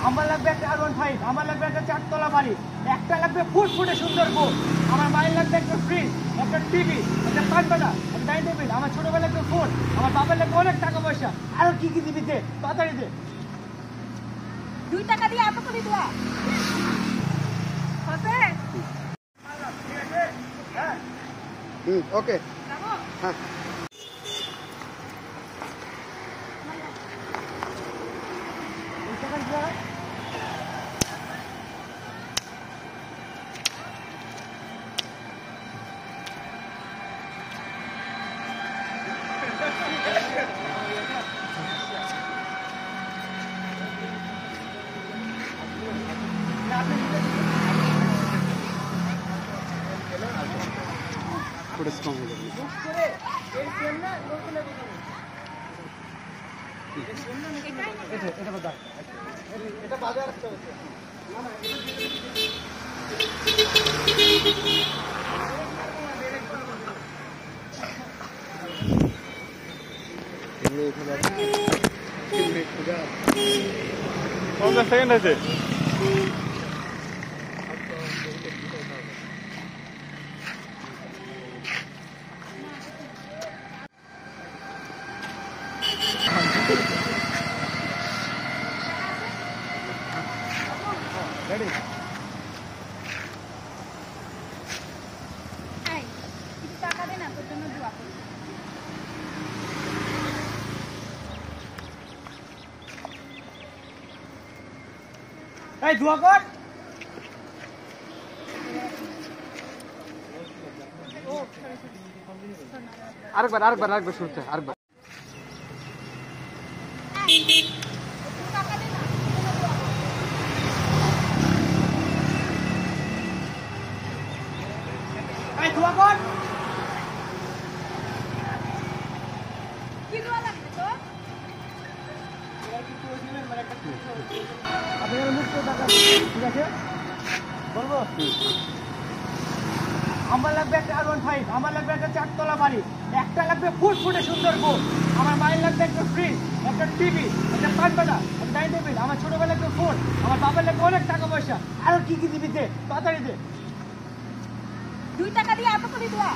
আমার লাগবে একটা R15, আমার লাগবে একটা 4 তলা বাড়ি, একটা লাগবে ফুটফুটে সুন্দর বউ, আমার মায়ের লাগবে একটা ফ্রিজ, একটা টিভি, একটা পাটপাতা, একটা ডাইনিং টেবিল, আমার ছোটবেলায় একটা ফোন, আমার বাবার লাগবে অনেক টাকা পয়সা। আরো কি কি দিবি দে, তাড়াতাড়ি দে। 2 টাকা দিয়ে এত করে দেওয়া হবে? ঠিক আছে? হ্যাঁ ওকে যাবো? হ্যাঁ थोड़ा स्ट्रॉन्ग हो जाएगी এটা বাদ এটা বাদে আর একটা হচ্ছে कौन सा सेकंड है রেডি এই কিছু টাকা দে না, তোর জন্য দোয়া করছি। এই দোয়া কর। আরেকবার শুনতে আরেকবার এই কিছু টাকা দে না, তোর জন্য দোয়া করছি। এই দোয়া কর। কি দোয়া লাগবে তোর? আপনার মুক্ত টাকা ঠিক আছে বলবো? আমার লাগবে একটা R15, আমার লাগবে একটা 4 তলা বাড়ি, একটা লাগবে ফুটফুটে সুন্দর বউ, আমার মায়ের লাগবে একটা ফ্রিজ, একটা টিভি, একটা পাটপাতা, একটা ডাইনিং টেবিল, আমার ছোটবেলায় একটা ফোন, আমার বাবার লাগবে অনেক টাকা পয়সা। আরো কি কি দিবি দে, তাড়াতাড়ি দে। 2 টাকা দিয়ে এত করে দেওয়া